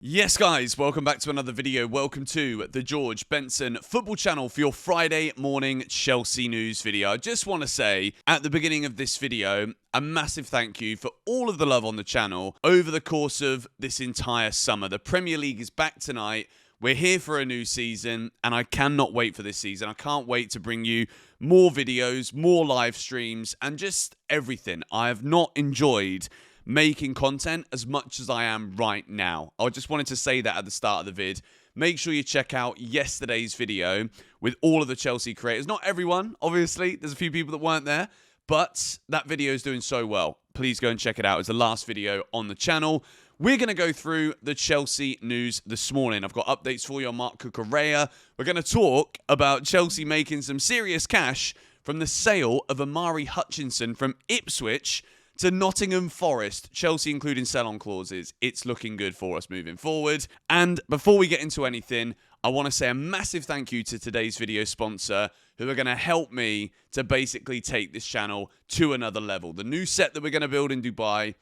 Yes, guys, welcome back to another video. Welcome to the George Benson football channel for your Friday morning Chelsea news video. I just want to say at the beginning of this video, a massive thank you for all of the love on the channel over the course of this entire summer. The Premier League is back tonight. We're here for a new season, and I cannot wait for this season. I can't wait to bring you more videos, more live streams, and just everything. I have not enjoyed making content as much as I am right now. I just wanted to say that at the start of the vid. Make sure you check out yesterday's video with all of the Chelsea creators. Not everyone, obviously. There's a few people that weren't there, but that video is doing so well. Please go and check it out. It's the last video on the channel. We're going to go through the Chelsea news this morning. I've got updates for you on Marc Cucurella. We're going to talk about Chelsea making some serious cash from the sale of Amari Hutchinson from Ipswich to Nottingham Forest, Chelsea including sell-on clauses. It's looking good for us moving forward. And before we get into anything, I want to say a massive thank you to today's video sponsor who are going to help me to basically take this channel to another level. The new set that we're going to build in Dubai,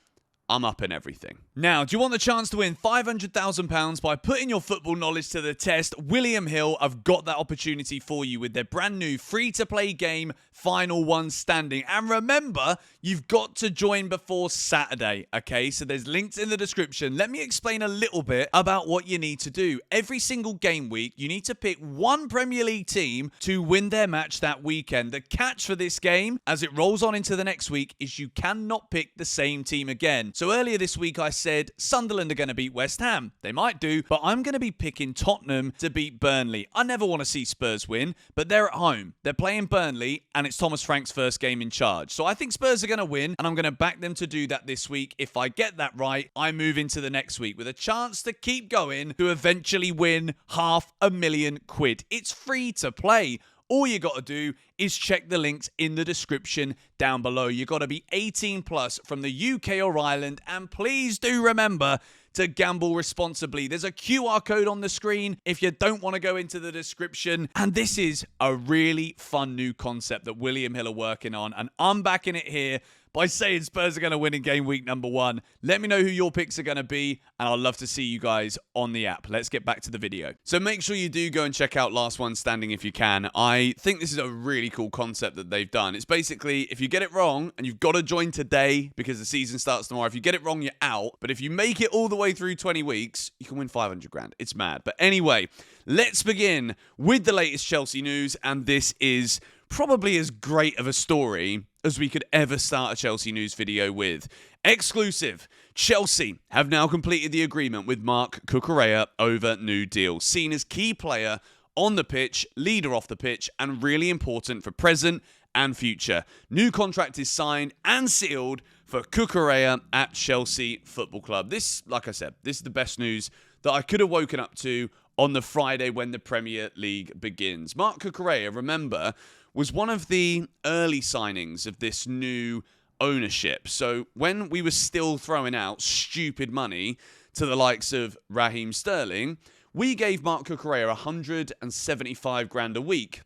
I'm up in everything. Now, do you want the chance to win £500,000 by putting your football knowledge to the test? William Hill have got that opportunity for you with their brand new free-to-play game, Final One Standing. And remember, you've got to join before Saturday, okay? So there's links in the description. Let me explain a little bit about what you need to do. Every single game week, you need to pick one Premier League team to win their match that weekend. The catch for this game, as it rolls on into the next week, is you cannot pick the same team again. So earlier this week, I said Sunderland are going to beat West Ham. They might do, but I'm going to be picking Tottenham to beat Burnley. I never want to see Spurs win, but they're at home. They're playing Burnley, and it's Thomas Frank's first game in charge. So I think Spurs are going to win, and I'm going to back them to do that this week. If I get that right, I move into the next week with a chance to keep going to eventually win £500,000. It's free to play. All you got to do is check the links in the description down below. You got to be 18 plus from the UK or Ireland. And please do remember to gamble responsibly. There's a QR code on the screen if you don't want to go into the description. And this is a really fun new concept that William Hill are working on. And I'm backing it here by saying Spurs are going to win in game week number 1. Let me know who your picks are going to be, and I'd love to see you guys on the app. Let's get back to the video. So make sure you do go and check out Last One Standing if you can. I think this is a really cool concept that they've done. It's basically, if you get it wrong, and you've got to join today because the season starts tomorrow, if you get it wrong, you're out. But if you make it all the way through 20 weeks, you can win 500 grand. It's mad. But anyway, let's begin with the latest Chelsea news, and this is probably as great of a story as we could ever start a Chelsea news video with. Exclusive. Chelsea have now completed the agreement with Marc Cucurella over new deal. Seen as key player on the pitch, leader off the pitch, and really important for present and future. New contract is signed and sealed for Cucurella at Chelsea Football Club. This, like I said, this is the best news that I could have woken up to on the Friday when the Premier League begins. Marc Cucurella, remember, was one of the early signings of this new ownership. So when we were still throwing out stupid money to the likes of Raheem Sterling, we gave Marc Cucurella 175 grand a week,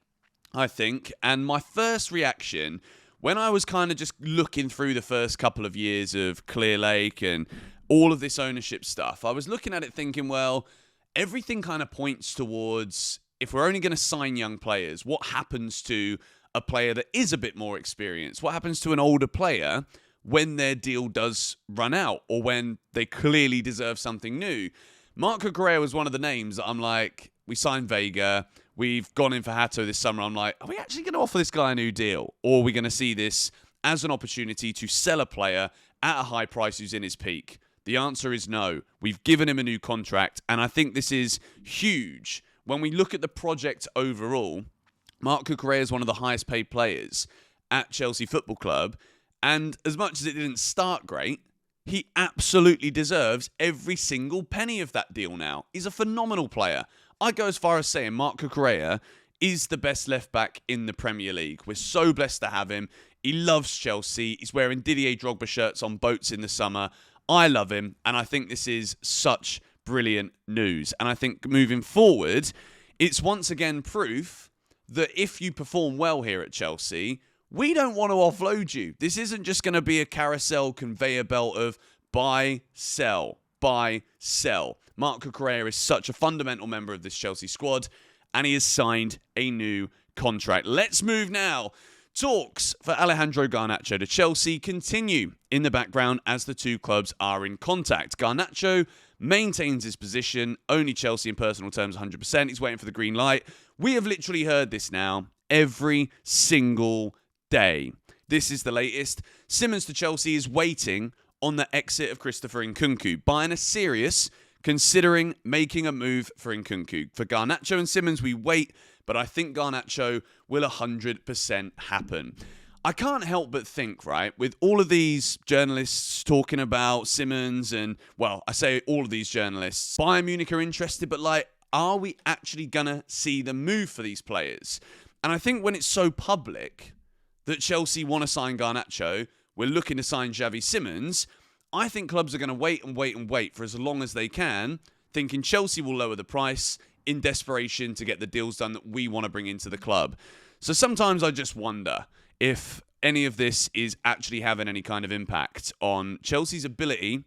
I think. And my first reaction, when I was kind of just looking through the first couple of years of Clear Lake and all of this ownership stuff, I was looking at it thinking, well, everything kind of points towards, if we're only going to sign young players, what happens to a player that is a bit more experienced? What happens to an older player when their deal does run out or when they clearly deserve something new? Marc Cucurella was one of the names that I'm like, we signed Vega, we've gone in for Hato this summer. I'm like, are we actually going to offer this guy a new deal? Or are we going to see this as an opportunity to sell a player at a high price who's in his peak? The answer is no. We've given him a new contract, and I think this is huge. When we look at the project overall, Marc Cucurella is one of the highest paid players at Chelsea Football Club. And as much as it didn't start great, he absolutely deserves every single penny of that deal now. He's a phenomenal player. I'd go as far as saying Marc Cucurella is the best left back in the Premier League. We're so blessed to have him. He loves Chelsea. He's wearing Didier Drogba shirts on boats in the summer. I love him, and I think this is such brilliant news. And I think moving forward, it's once again proof that if you perform well here at Chelsea, we don't want to offload you. This isn't just going to be a carousel conveyor belt of buy, sell, buy, sell. Marc Cucurella is such a fundamental member of this Chelsea squad, and he has signed a new contract. Let's move now. Talks for Alejandro Garnacho to Chelsea continue in the background as the two clubs are in contact. Garnacho maintains his position, only Chelsea in personal terms 100%. He's waiting for the green light. We have literally heard this now every single day. This is the latest. Simmons to Chelsea is waiting on the exit of Christopher Nkunku. Bayern are serious, considering making a move for Nkunku. For Garnacho and Simmons, we wait, but I think Garnacho will 100% happen. I can't help but think, right, with all of these journalists talking about Simmons and, well, I say all of these journalists, Bayern Munich are interested, but like, are we actually going to see the move for these players? And I think when it's so public that Chelsea want to sign Garnacho, we're looking to sign Xavi Simmons, I think clubs are going to wait and wait and wait for as long as they can, thinking Chelsea will lower the price in desperation to get the deals done that we want to bring into the club. So sometimes I just wonder if any of this is actually having any kind of impact on Chelsea's ability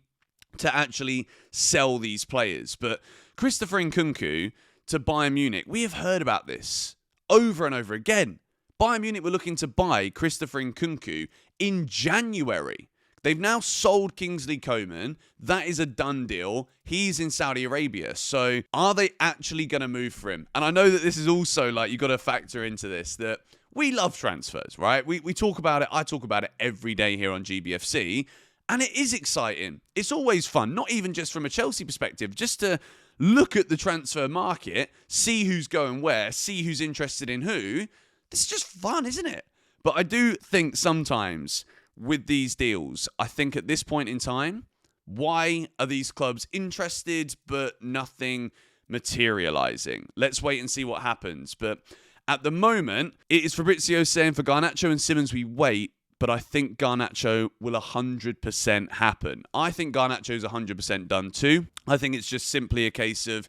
to actually sell these players. But Christopher Nkunku to Bayern Munich, we have heard about this over and over again. Bayern Munich were looking to buy Christopher Nkunku in January. They've now sold Kingsley Coman. That is a done deal. He's in Saudi Arabia. So are they actually going to move for him? And I know that this is also like, you've got to factor into this, that we love transfers, right? We talk about it. I talk about it every day here on GBFC. And it is exciting. It's always fun, not even just from a Chelsea perspective, just to look at the transfer market, see who's going where, see who's interested in who. It's just fun, isn't it? But I do think sometimes with these deals, I think at this point in time, why are these clubs interested but nothing materializing? Let's wait and see what happens. But at the moment, it is Fabrizio saying for Garnacho and Simmons we wait, but I think Garnacho will 100% happen. I think Garnacho's 100% done too. I think it's just simply a case of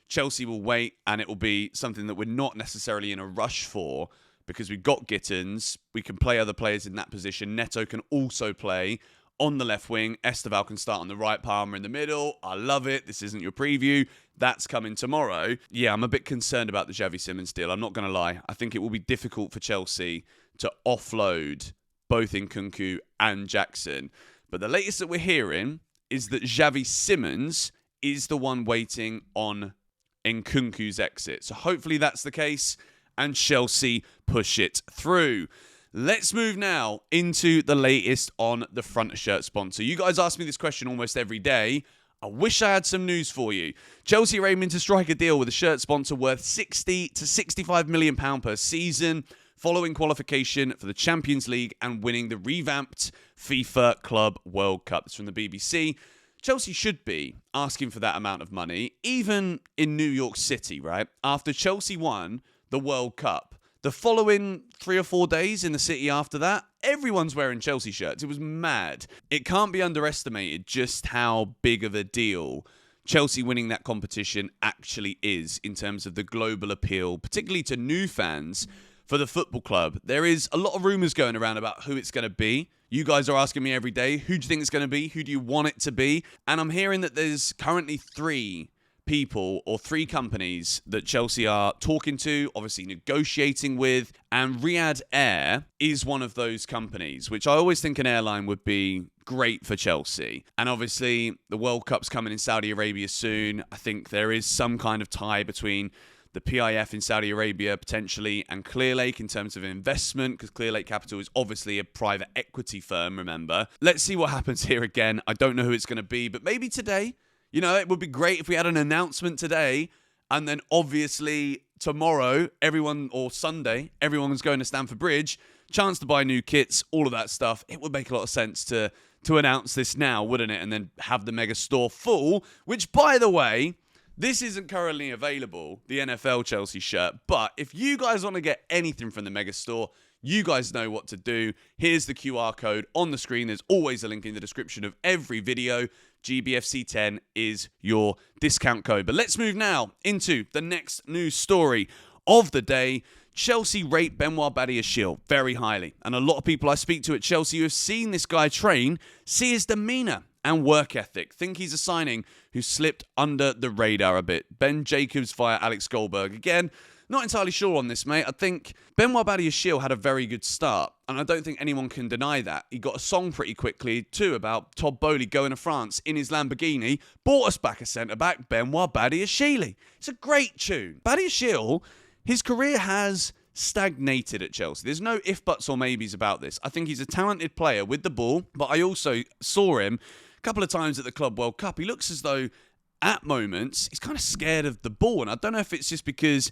Chelsea will wait and it will be something that we're not necessarily in a rush for, because we've got Gittins, we can play other players in that position. Neto can also play on the left wing. Esteval can start on the right, Palmer in the middle. I love it. This isn't your preview. That's coming tomorrow. Yeah, I'm a bit concerned about the Xavi Simmons deal. I'm not going to lie. I think it will be difficult for Chelsea to offload both Nkunku and Jackson. But the latest that we're hearing is that Xavi Simmons is the one waiting on Nkunku's exit. So hopefully that's the case, and Chelsea push it through. Let's move now into the latest on the front shirt sponsor. You guys ask me this question almost every day. I wish I had some news for you. Chelsea are aiming to strike a deal with a shirt sponsor worth £60 to £65 million per season, following qualification for the Champions League and winning the revamped FIFA Club World Cup. This is from the BBC. Chelsea should be asking for that amount of money, even in New York City, right? After Chelsea won the World Cup, the following 3 or 4 days in the city after that, everyone's wearing Chelsea shirts. It was mad. It can't be underestimated just how big of a deal Chelsea winning that competition actually is in terms of the global appeal, particularly to new fans for the football club. There is a lot of rumours going around about who it's going to be. You guys are asking me every day, who do you think it's going to be? Who do you want it to be? And I'm hearing that there's currently 3 people or 3 companies that Chelsea are talking to, obviously negotiating with, and Riyadh Air is one of those companies, which I always think an airline would be great for Chelsea. And obviously the World Cup's coming in Saudi Arabia soon. I think there is some kind of tie between the PIF in Saudi Arabia potentially and Clearlake in terms of investment, because Clearlake Capital is obviously a private equity firm, remember. Let's see what happens here again. I don't know who it's going to be, but maybe today. You know, it would be great if we had an announcement today, and then obviously tomorrow, or Sunday, everyone's going to Stamford Bridge, chance to buy new kits, all of that stuff. It would make a lot of sense to announce this now, wouldn't it? And then have the mega store full, which, by the way, this isn't currently available, the NFL Chelsea shirt. But if you guys want to get anything from the mega store, you guys know what to do. Here's the QR code on the screen. There's always a link in the description of every video. GBFC10 is your discount code. But let's move now into the next news story of the day. Chelsea rate Benoit Badia's shield very highly. And a lot of people I speak to at Chelsea who have seen this guy train see his demeanour and work ethic. Think he's a signing who slipped under the radar a bit. Ben Jacobs via Alex Goldberg. Again, not entirely sure on this, mate. I think Badia Shield had a very good start, and I don't think anyone can deny that. He got a song pretty quickly, too, about Todd Bowley going to France in his Lamborghini, bought us back a centre-back, Badia Shield. It's a great tune. Badia Shield, his career has stagnated at Chelsea. There's no if, buts, or maybes about this. I think he's a talented player with the ball, but I also saw him a couple of times at the Club World Cup. He looks as though, at moments, he's kind of scared of the ball, and I don't know if it's just because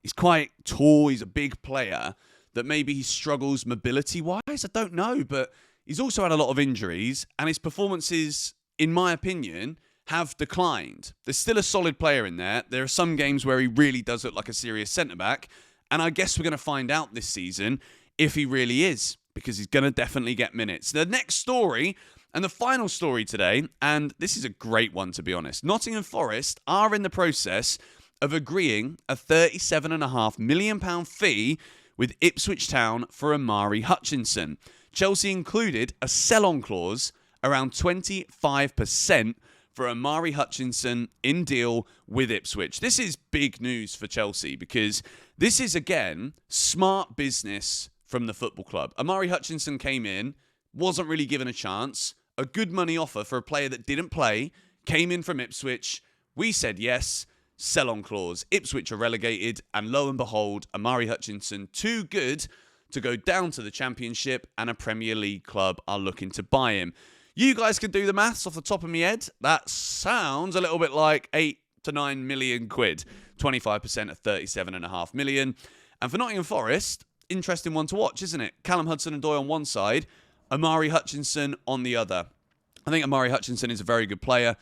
he's quite tall, he's a big player, that maybe he struggles mobility-wise. I don't know, but he's also had a lot of injuries, and his performances, in my opinion, have declined. There's still a solid player in there. There are some games where he really does look like a serious centre-back, and I guess we're going to find out this season if he really is, because he's going to definitely get minutes. The next story, and the final story today, and this is a great one, to be honest. Nottingham Forest are in the process of agreeing a £37.5 million fee with Ipswich Town for Amari Hutchinson. Chelsea included a sell-on clause around 25% for Amari Hutchinson in deal with Ipswich. This is big news for Chelsea because this is, again, smart business from the football club. Amari Hutchinson came in, wasn't really given a chance, a good money offer for a player that didn't play, came in from Ipswich. We said yes. Sell-on clause. Ipswich are relegated, and lo and behold, Amari Hutchinson, too good to go down to the Championship, and a Premier League club are looking to buy him. You guys can do the maths off the top of my head. That sounds a little bit like 8 to 9 million quid. 25% of 37.5 million. And for Nottingham Forest, interesting one to watch, isn't it? Callum Hudson-Odoi on one side, Amari Hutchinson on the other. I think Amari Hutchinson is a very good player.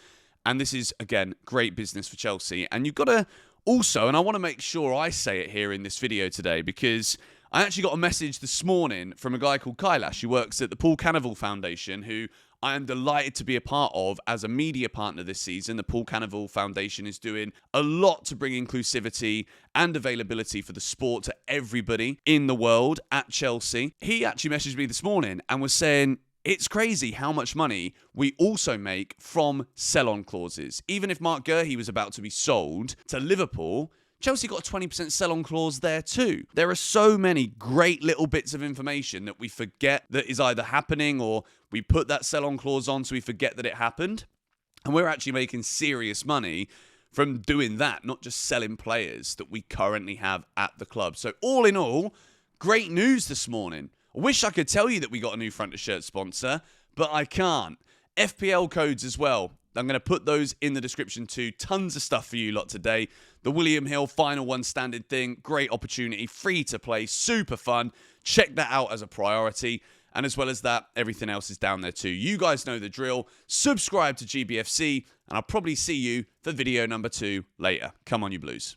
And this is, again, great business for Chelsea. And you've got to also, and I want to make sure I say it here in this video today, because I actually got a message this morning from a guy called Kailash, who works at the Paul Cannavale Foundation, who I am delighted to be a part of as a media partner this season. The Paul Cannavale Foundation is doing a lot to bring inclusivity and availability for the sport to everybody in the world at Chelsea. He actually messaged me this morning and was saying, it's crazy how much money we also make from sell-on clauses. Even if Mark Gurhey was about to be sold to Liverpool, Chelsea got a 20% sell-on clause there too. There are so many great little bits of information that we forget that is either happening, or we put that sell-on clause on so we forget that it happened. And we're actually making serious money from doing that, not just selling players that we currently have at the club. So all in all, great news this morning. I wish I could tell you that we got a new front of shirt sponsor, but I can't. FPL codes as well. I'm going to put those in the description too. Tons of stuff for you lot today. The William Hill final one standing thing. Great opportunity. Free to play. Super fun. Check that out as a priority. And as well as that, everything else is down there too. You guys know the drill. Subscribe to GBFC, and I'll probably see you for video number 2 later. Come on, you Blues.